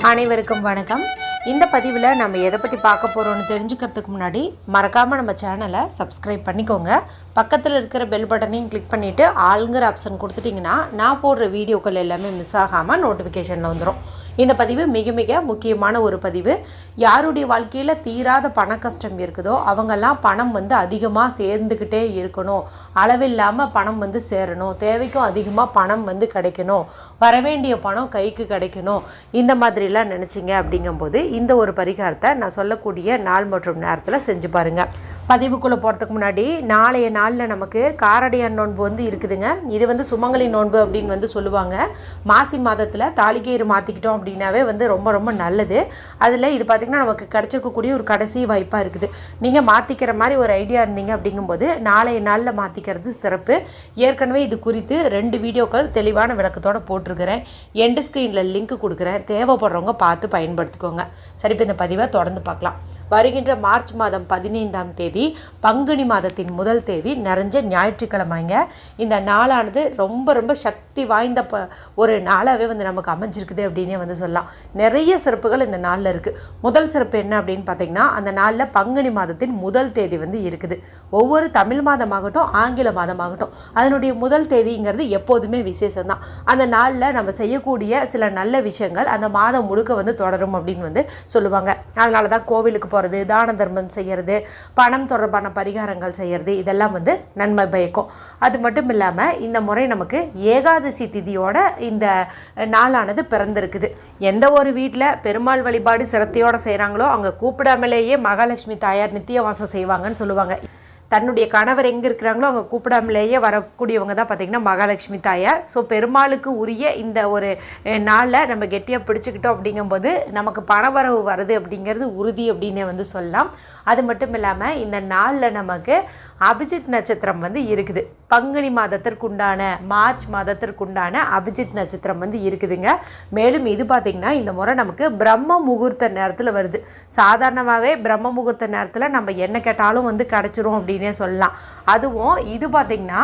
அனைவருக்கும் வணக்கம். இந்த பதிவில் நம்ம எதை பற்றி பார்க்க போகிறோன்னு தெரிஞ்சுக்கிறதுக்கு முன்னாடி மறக்காமல் நம்ம சேனலை சப்ஸ்கிரைப் பண்ணிக்கோங்க. பக்கத்தில் இருக்கிற பெல் பட்டனையும் கிளிக் பண்ணிவிட்டு ஆளுங்கிற ஆப்ஷன் கொடுத்துட்டிங்கன்னா நான் போடுற வீடியோக்கள் எல்லாமே மிஸ் ஆகாமல் நோட்டிஃபிகேஷனில் வந்துடும். இந்த பதிவு மிக மிக முக்கியமான ஒரு பதிவு. யாருடைய வாழ்க்கையில் தீராத பண கஷ்டம் இருக்குதோ அவங்கெல்லாம் பணம் அதிகமாக சேர்ந்துக்கிட்டே இருக்கணும், அளவில்லாமல் பணம் சேரணும், தேவைக்கும் அதிகமாக பணம் கிடைக்கணும், வரவேண்டிய பணம் கைக்கு கிடைக்கணும், இந்த மாதிரிலாம் நினச்சிங்க அப்படிங்கும்போது இந்த ஒரு பரிகாரத்தை நான் சொல்லக்கூடிய நாள் மற்றும் நேரத்தில் செஞ்சு பாருங்கள். பதிவுக்குள்ளே போகிறதுக்கு முன்னாடி நாளைய நாளில் நமக்கு காரடையான் நோன்பு இருக்குதுங்க. இது சுமங்கலி நோன்பு அப்படின்னு சொல்லுவாங்க. மாசி மாதத்தில் தாலிக்கயிறு மாற்றிக்கிட்டோம் அப்படின்னாவே ரொம்ப ரொம்ப நல்லது. அதில் இது பார்த்திங்கன்னா நமக்கு கிடச்சிருக்கக்கூடிய ஒரு கடைசி வாய்ப்பாக இருக்குது. நீங்கள் மாற்றிக்கிற மாதிரி ஒரு ஐடியா இருந்தீங்க அப்படிங்கும்போது நாளைய நாளில் மாற்றிக்கிறது சிறப்பு. ஏற்கனவே இது குறித்து 2 வீடியோக்கள் தெளிவான விளக்கத்தோடு போட்டிருக்கிறேன். எண்டு ஸ்க்ரீனில் லிங்க் கொடுக்குறேன், தேவைப்படுறவங்க பார்த்து பயன்படுத்திக்கோங்க. சரி, இப்போ இந்த பதிவை தொடர்ந்து பார்க்கலாம். வருகின்ற மார்ச் மாதம் 15ஆம் தேதி பங்குனி மாதத்தின் முதல் தேதி நிறைஞ்ச ஞாயிற்றுக்கிழமைங்க. இந்த நாளானது ரொம்ப ரொம்ப சக்தி வாய்ந்த ஒரு நாளாகவே நமக்கு அமைஞ்சிருக்குது அப்படின்னே சொல்லலாம். நிறைய சிறப்புகள் இந்த நாளில் இருக்குது. முதல் சிறப்பு என்ன அப்படின்னு பார்த்தீங்கன்னா, அந்த நாளில் பங்குனி மாதத்தின் முதல் தேதி இருக்குது. ஒவ்வொரு தமிழ் மாதமாகட்டும் ஆங்கில மாதமாகட்டும் அதனுடைய முதல் தேதிங்கிறது எப்போதுமே விசேஷம்தான். அந்த நாளில் நம்ம செய்யக்கூடிய சில நல்ல விஷயங்கள் அந்த மாதம் முழுக்க தொடரும் அப்படின்னு சொல்லுவாங்க. அதனால தான் கோவிலுக்கு போகிறது, தான தர்மம் செய்கிறது, பணம் தொடர்பான பரிகாரங்கள் செய்கிறது, இதெல்லாம் நன்மை பயக்கும். அது மட்டும் இல்லாமல் இந்த முறை நமக்கு ஏகாதசி திதியோட இந்த நாளானது பிறந்திருக்குது. எந்த ஒரு வீட்டில் பெருமாள் வழிபாடு சிரத்தையோடு செய்கிறாங்களோ அங்கே கூப்பிடாமலேயே மகாலட்சுமி தாயார் நித்தியவாசம் செய்வாங்கன்னு சொல்லுவாங்க. தன்னுடைய கணவர் எங்கே இருக்கிறாங்களோ அவங்க கூப்பிடாமலேயே வரக்கூடியவங்க தான் பார்த்திங்கன்னா மகாலட்சுமி தாயார். ஸோ பெருமாளுக்கு உரிய இந்த ஒரு நாளில் நம்ம கெட்டியாக பிடிச்சிக்கிட்டோம் அப்படிங்கும்போது நமக்கு பணவரவு வருது அப்படிங்கிறது உறுதி அப்படின்னே சொல்லலாம். அது மட்டும் இல்லாமல் இந்த நாளில் நமக்கு அபிஜித் நட்சத்திரம் இருக்குது. பங்குனி மாதத்திற்குண்டான மார்ச் மாதத்திற்குண்டான அபிஜித் நட்சத்திரம் இருக்குதுங்க. மேலும் இது பார்த்திங்கன்னா இந்த முறை நமக்கு பிரம்ம முகூர்த்த நேரத்தில் வருது. சாதாரணமாகவே பிரம்ம முகூர்த்த நேரத்தில் நம்ம என்ன கேட்டாலும் கிடச்சிரும் அப்படின்னே சொல்லலாம். அதுவும் இது பார்த்திங்கன்னா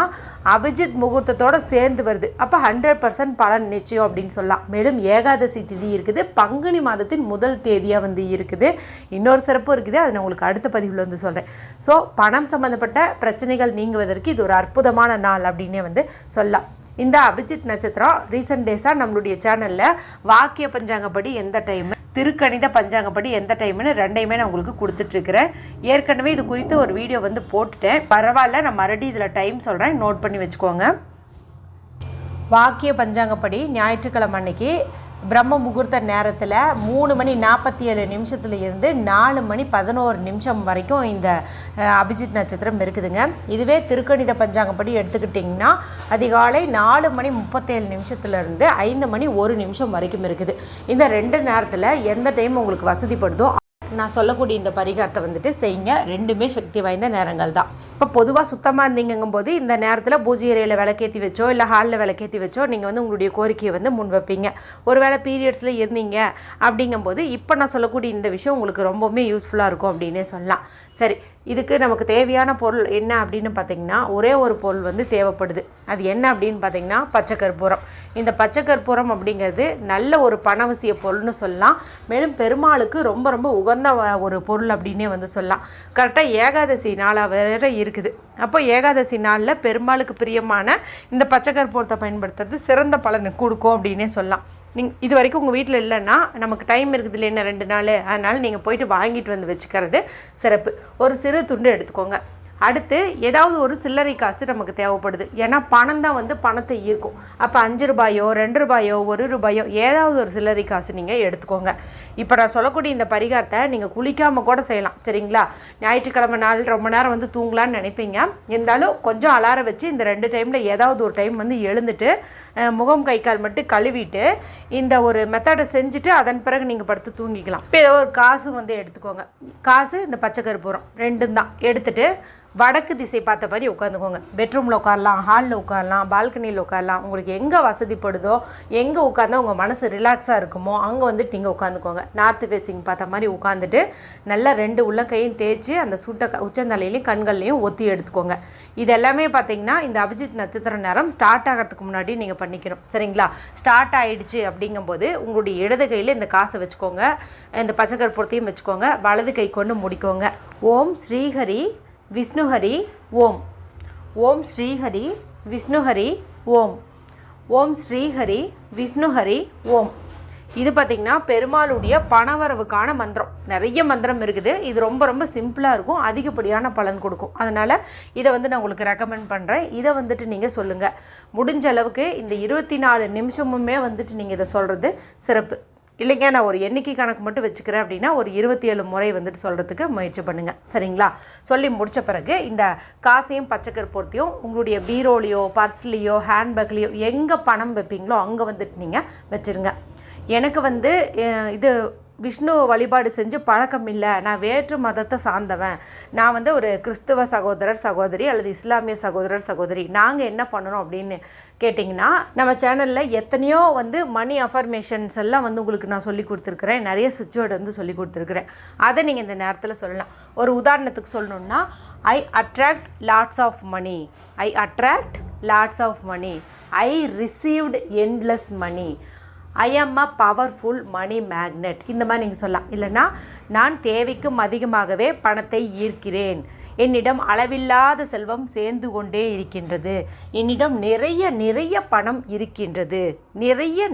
அபிஜித் முகூர்த்தத்தோடு சேர்ந்து வருது. அப்போ 100% பலன் நிச்சயம் அப்படின்னு சொல்லலாம். மேலும் ஏகாதசி திதி இருக்குது. பங்குனி மாதத்தின் முதல் தேதியாக இருக்குது. இன்னொரு சிறப்பு இருக்குது, அதை நான் உங்களுக்கு அடுத்த பதிவில் சொல்கிறேன். ஸோ பணம் சம்மந்தப்பட்ட பிரச்சனைகள் நீங்குவதற்கு இது ஒரு அற்புதமான நாள் அப்படின்னே சொல்லலாம். இந்த அபிஜித் நட்சத்திரம் ரீசெண்ட் டேஸாக நம்மளுடைய சேனலில் வாக்கிய பஞ்சாங்கப்படி எந்த டைம், திருக்கணித பஞ்சாங்கப்படி எந்த டைம்னு 2டையுமே நான் உங்களுக்கு கொடுத்துட்ருக்கிறேன். ஏற்கனவே இது குறித்து ஒரு வீடியோ போட்டுட்டேன். பரவாயில்ல, நான் மறுபடியும் இதில் டைம் சொல்கிறேன், நோட் பண்ணி வச்சுக்கோங்க. வாக்கிய பஞ்சாங்கப்படி ஞாயிற்றுக்கிழமை அன்னைக்கு பிரம்ம முகூர்த்த நேரத்தில் 3 மணி 47 நிமிஷத்துல இருந்து 4 மணி 11 நிமிஷம் வரைக்கும் இந்த அபிஜித் நட்சத்திரம் இருக்குதுங்க. இதுவே திருக்கணித பஞ்சாங்கப்படி எடுத்துக்கிட்டிங்கன்னா அதிகாலை 4 மணி 37 நிமிஷத்துலேருந்து 5 மணி 1 நிமிஷம் வரைக்கும் இருக்குது. இந்த 2 நேரத்தில் எந்த டைம் உங்களுக்கு வசதிப்படுதோ நான் சொல்லக்கூடிய இந்த பரிகாரத்தை செய்யுங்க. 2மே சக்தி வாய்ந்த நேரங்கள் தான். இப்போ பொதுவாக சுத்தமாக இருந்தீங்கும்போது இந்த நேரத்தில் பூஜை அறையில் விளக்கேற்றி வச்சோ இல்லை ஹாலில் விளக்கேற்றி வச்சோ நீங்கள் உங்களுடைய கோரிக்கையை முன் வைப்பீங்க. ஒருவேளை பீரியட்ஸில் இருந்தீங்க அப்படிங்கும்போது இப்போ நான் சொல்லக்கூடிய இந்த விஷயம் உங்களுக்கு ரொம்பவுமே யூஸ்ஃபுல்லாக இருக்கும் அப்படின்னே சொல்லலாம். சரி, இதுக்கு நமக்கு தேவையான பொருள் என்ன அப்படின்னு பார்த்திங்கன்னா ஒரே ஒரு பொருள் தேவைப்படுது. அது என்ன அப்படின்னு பார்த்திங்கன்னா பச்சை கற்பூரம். இந்த பச்சை கற்பூரம் அப்படிங்கிறது நல்ல ஒரு பணவசிய பொருள்னு சொல்லலாம். மேலும் பெருமாளுக்கு ரொம்ப ரொம்ப உகந்த ஒரு பொருள் அப்படின்னே சொல்லலாம். கரெக்டாக ஏகாதசி நாளாக வேறு இருக்குது. அப்போ ஏகாதசி நாளில் பெருமாளுக்கு பிரியமான இந்த பச்சை கற்பூரத்தை பயன்படுத்துறது சிறந்த பலனை கொடுக்கும் அப்படின்னே சொல்லலாம். இது வரைக்கும் உங்கள் வீட்டில் இல்லைன்னா நமக்கு டைம் இருக்குது இல்லைன்னா 2 நாள், அதனால் நீங்கள் போயிட்டு வாங்கிட்டு வச்சுக்கிறது சிறப்பு. ஒரு சிறு துண்டு எடுத்துக்கோங்க. அடுத்து ஏதாவது ஒரு சில்லறை காசு நமக்கு தேவைப்படுது. ஏன்னா பணம் தான் பணத்தை ஈர்க்கும். அப்போ 5 ரூபாயோ 2 ரூபாயோ 1 ரூபாயோ ஏதாவது ஒரு சில்லறை காசு நீங்கள் எடுத்துக்கோங்க. இப்போ நான் சொல்லக்கூடிய இந்த பரிகாரத்தை நீங்கள் குளிக்காமல் கூட செய்யலாம். சரிங்களா? ஞாயிற்றுக்கிழமை நாள் ரொம்ப நேரம் தூங்கலான்னு நினைப்பீங்க. இருந்தாலும் கொஞ்சம் அலாரம் வச்சு இந்த 2 டைமில் ஏதாவது ஒரு டைம் எழுந்துட்டு முகம் கை கால் மட்டும் கழுவிட்டு இந்த ஒரு மெத்தடை செஞ்சுட்டு அதன் பிறகு நீங்கள் படுத்து தூங்கிக்கலாம். இப்போ ஏதோ ஒரு காசு எடுத்துக்கோங்க. காசு இந்த பச்சை கற்பூரம் 2 தான் எடுத்துகிட்டு வடக்கு திசை பார்த்த மாதிரி உட்காந்துக்கோங்க. பெட்ரூமில் உட்காரலாம், ஹாலில் உட்காரலாம், பால்கனியில் உட்காரலாம். உங்களுக்கு எங்கே வசதிப்படுதோ, எங்கே உட்காந்தா உங்கள் மனசு ரிலாக்ஸாக இருக்குமோ அங்கே வந்துட்டு நீங்கள் உட்காந்துக்கோங்க. நார்த்து ஃபேஸிங் பார்த்த மாதிரி உட்காந்துட்டு நல்லா 2 உள்ளங்கையும் தேய்ச்சி அந்த உச்சந்தலையிலையும் கண்கள்லையும் ஒத்தி எடுத்துக்கோங்க. இது எல்லாமே பார்த்தீங்கன்னா இந்த அபிஜித் நட்சத்திர நேரம் ஸ்டார்ட் ஆகிறதுக்கு முன்னாடி நீங்கள் பண்ணிக்கணும். சரிங்களா? ஸ்டார்ட் ஆகிடுச்சு அப்படிங்கும்போது உங்களுடைய இடது கையில் இந்த காசை வச்சுக்கோங்க, இந்த பச்சை கற்பூரத்தையும் வச்சுக்கோங்க, வலது கை கொண்டு முடிக்கோங்க. ஓம் ஸ்ரீஹரி விஷ்ணுஹரி ஓம். ஓம் ஸ்ரீஹரி விஷ்ணுஹரி ஓம். ஓம் ஸ்ரீஹரி விஷ்ணுஹரி ஓம். இது பார்த்திங்கன்னா பெருமாளுடைய பணவரவுக்கான மந்திரம். நிறைய மந்திரம் இருக்குது. இது ரொம்ப ரொம்ப சிம்பிளாக இருக்கும், அதிகப்படியான பலன் கொடுக்கும். அதனால் இதை வந்து நான் உங்களுக்கு ரெக்கமெண்ட் பண்ணுறேன். இதை வந்துட்டு நீங்கள் சொல்லுங்கள். முடிஞ்ச அளவுக்கு இந்த 24 நிமிஷமுமே வந்துட்டு நீங்கள் இதை சொல்கிறது சிறப்பு. இல்லைங்க நான் ஒரு எண்ணிக்கை கணக்கு மட்டும் வச்சுக்கிறேன் அப்படின்னா ஒரு 27 முறை வந்துட்டு சொல்கிறதுக்கு முயற்சி பண்ணுங்கள். சரிங்களா? சொல்லி முடித்த பிறகு இந்த காசையும் பச்சை கற்பூரத்தையும் உங்களுடைய பீரோலையோ பர்ஸ்லேயோ ஹேண்ட்பேக்லேயோ எங்கே பணம் வைப்பீங்களோ அங்கே வந்துட்டு நீங்கள் வச்சுருங்க. எனக்கு வந்து இது விஷ்ணு வழிபாடு செஞ்சு பழக்கம் இல்லை, நான் வேற்று மதத்தை சார்ந்தவன், நான் வந்து ஒரு கிறிஸ்துவ சகோதரர் சகோதரி அல்லது இஸ்லாமிய சகோதரர் சகோதரி, நாங்கள் என்ன பண்ணணும் அப்படின்னு கேட்டிங்கன்னா நம்ம சேனலில் எத்தனையோ வந்து மணி அஃபர்மேஷன்ஸ் எல்லாம் வந்து உங்களுக்கு நான் சொல்லி கொடுத்துருக்குறேன். நிறைய சுவிட்ச் வேர்டு வந்து சொல்லி கொடுத்துருக்குறேன். அதை நீங்கள் இந்த நேரத்தில் சொல்லலாம். ஒரு உதாரணத்துக்கு சொல்லணுன்னா, I attract lots of money, I attract lots of money, I received endless money, I am a powerful money magnet. இந்த மாதிரி நீங்கள் சொல்லலாம். இல்லைனா நான் தேவைக்கும் அதிகமாகவே பணத்தை ஈர்க்கிறேன், என்னிடம் அளவில்லாத செல்வம் சேர்ந்து கொண்டே இருக்கின்றது, என்னிடம் நிறைய பணம் இருக்கின்றது,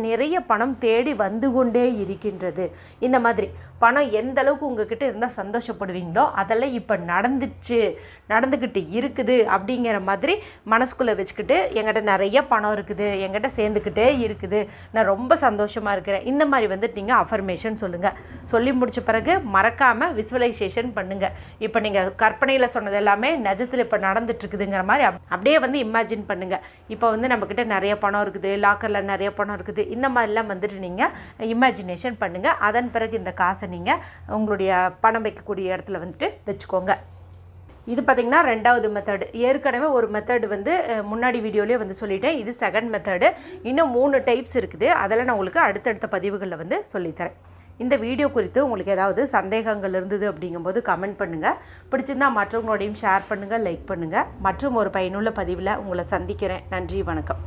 நிறைய பணம் தேடி வந்து கொண்டே இருக்கின்றது. இந்த மாதிரி பணம் எந்த அளவுக்கு உங்ககிட்ட இருந்தால் சந்தோஷப்படுவீங்களோ அதெல்லாம் இப்போ நடந்துக்கிட்டு இருக்குது அப்படிங்கிற மாதிரி மனசுக்குள்ளே வச்சுக்கிட்டு என்கிட்ட நிறைய பணம் இருக்குது, என்கிட்ட சேர்ந்துக்கிட்டே இருக்குது, நான் ரொம்ப சந்தோஷமாக இருக்கிறேன், இந்த மாதிரி வந்துட்டு நீங்கள் அஃபர்மேஷன் சொல்லுங்கள். சொல்லி முடித்த பிறகு மறக்காமல் விசுவலைசேஷன் பண்ணுங்கள். இப்போ நீங்கள் கற்பனையில் சொன்னது எல்லாமே நிஜத்தில் இப்போ நடந்துட்டுருக்குதுங்கிற மாதிரி அப்படியே வந்து இமேஜின் பண்ணுங்கள். இப்போ வந்து நம்மக்கிட்ட நிறைய பணம் இருக்குது, லாக்கரில் நிறைய பணம் இருக்குது, இந்த மாதிரிலாம் வந்துட்டு நீங்கள் இமேஜினேஷன் பண்ணுங்கள். அதன் பிறகு இந்த காசை நீங்கள் உங்களுடைய பணம் வைக்கக்கூடிய இடத்துல வந்துட்டு வச்சுக்கோங்க. இது பார்த்திங்கன்னா 2வது மெத்தடு. ஏற்கனவே ஒரு மெத்தடு வந்து முன்னாடி வீடியோலேயே வந்து சொல்லிட்டேன். இது 2nd மெத்தடு. இன்னும் 3 டைப்ஸ் இருக்குது. அதெல்லாம் நான் உங்களுக்கு அடுத்தடுத்த பதிவுகளில் வந்து சொல்லித்தரேன். இந்த வீடியோ குறித்து உங்களுக்கு ஏதாவது சந்தேகங்கள் இருந்தது அப்படிங்கும்போது கமெண்ட் பண்ணுங்கள். பிடிச்சிருந்தால் மற்றவங்களோடையும் ஷேர் பண்ணுங்கள், லைக் பண்ணுங்கள். மற்றும் ஒரு பயனுள்ள பதிவில் உங்களை சந்திக்கிறேன். நன்றி, வணக்கம்.